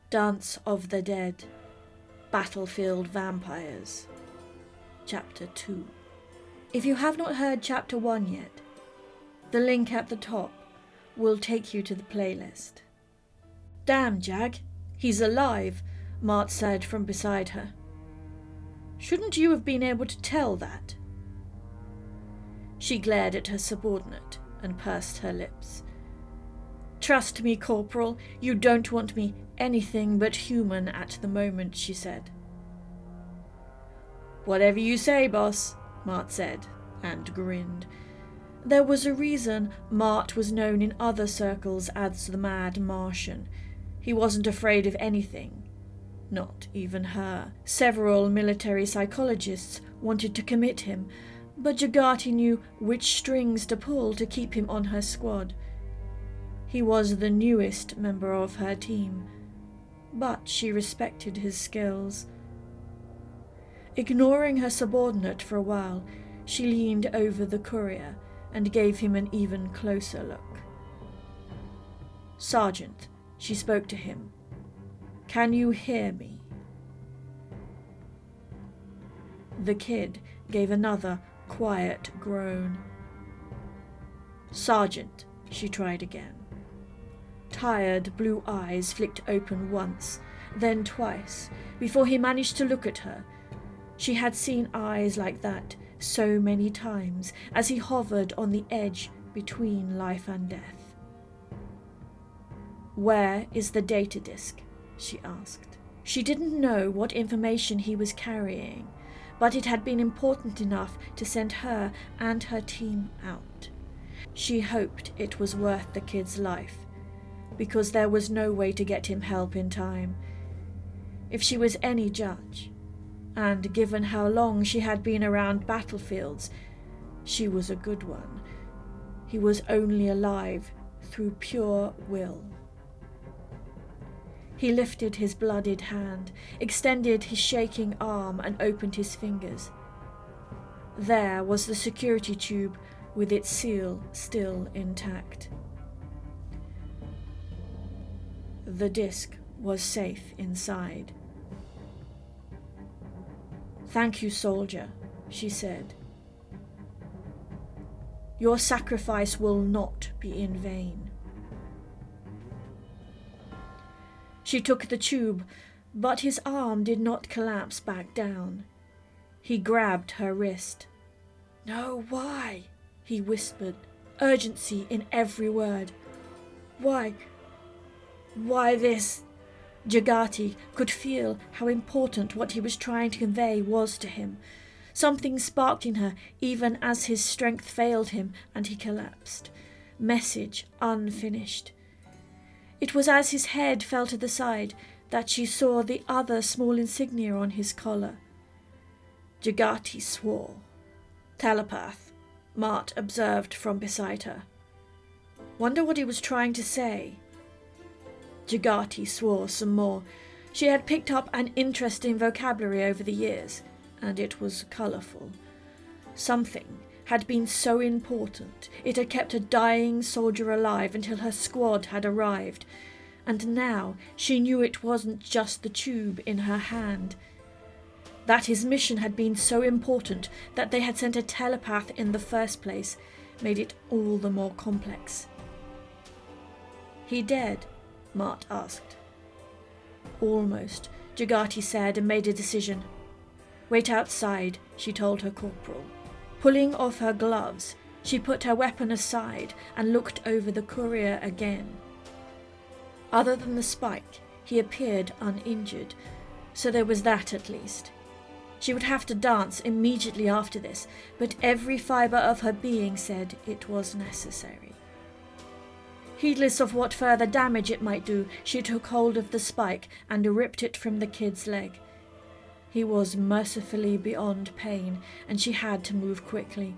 Dance of the Dead, Battlefield Vampires, Chapter 2. If you have not heard Chapter 1 yet, the link at the top will take you to the playlist. Damn, Jag, he's alive, Mart said from beside her. Shouldn't you have been able to tell that? She glared at her subordinate and pursed her lips. Trust me, Corporal, you don't want me anything but human at the moment, she said. Whatever you say, boss, Mart said, and grinned. There was a reason Mart was known in other circles as the Mad Martian. He wasn't afraid of anything, not even her. Several military psychologists wanted to commit him, but Jagati knew which strings to pull to keep him on her squad. He was the newest member of her team, but she respected his skills. Ignoring her subordinate for a while, she leaned over the courier and gave him an even closer look. Sergeant, she spoke to him. Can you hear me? The kid gave another quiet groan. Sergeant, she tried again. Tired blue eyes flicked open once, then twice, before he managed to look at her. She had seen eyes like that so many times as he hovered on the edge between life and death. Where is the data disk? She asked. She didn't know what information he was carrying, but it had been important enough to send her and her team out. She hoped it was worth the kid's life, because there was no way to get him help in time. If she was any judge, and given how long she had been around battlefields, she was a good one. He was only alive through pure will. He lifted his bloodied hand, extended his shaking arm, and opened his fingers. There was the security tube with its seal still intact. The disc was safe inside. Thank you, soldier, she said. Your sacrifice will not be in vain. She took the tube, but his arm did not collapse back down. He grabbed her wrist. No, why? He whispered, urgency in every word. Why this? Jagati could feel how important what he was trying to convey was to him. Something sparked in her even as his strength failed him and he collapsed. Message unfinished. It was as his head fell to the side that she saw the other small insignia on his collar. Jagati swore. Telepath, Mart observed from beside her. Wonder what he was trying to say. Jagati swore some more. She had picked up an interesting vocabulary over the years, and it was colourful. Something had been so important, it had kept a dying soldier alive until her squad had arrived, and now she knew it wasn't just the tube in her hand. That his mission had been so important that they had sent a telepath in the first place made it all the more complex. He dead? Mart asked. Almost, Jagati said and made a decision. Wait outside, she told her corporal. Pulling off her gloves, she put her weapon aside and looked over the courier again. Other than the spike, he appeared uninjured, so there was that at least. She would have to dance immediately after this, but every fibre of her being said it was necessary. Heedless of what further damage it might do, she took hold of the spike and ripped it from the kid's leg. He was mercifully beyond pain, and she had to move quickly.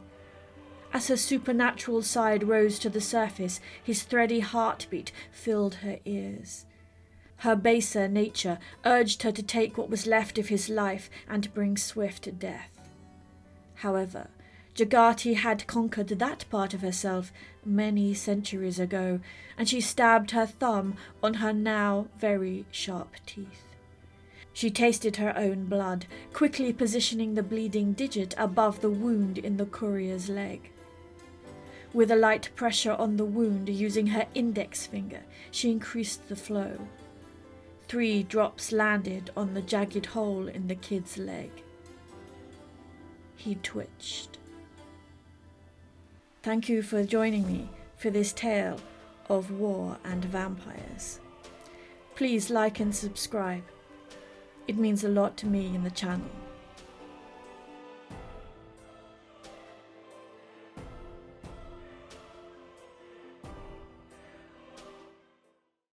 As her supernatural side rose to the surface, his thready heartbeat filled her ears. Her baser nature urged her to take what was left of his life and bring swift death. However, Jagati had conquered that part of herself many centuries ago, and she stabbed her thumb on her now very sharp teeth. She tasted her own blood, quickly positioning the bleeding digit above the wound in the courier's leg. With a light pressure on the wound using her index finger, she increased the flow. 3 drops landed on the jagged hole in the kid's leg. He twitched. Thank you for joining me for this tale of war and vampires. Please like and subscribe. It means a lot to me and the channel.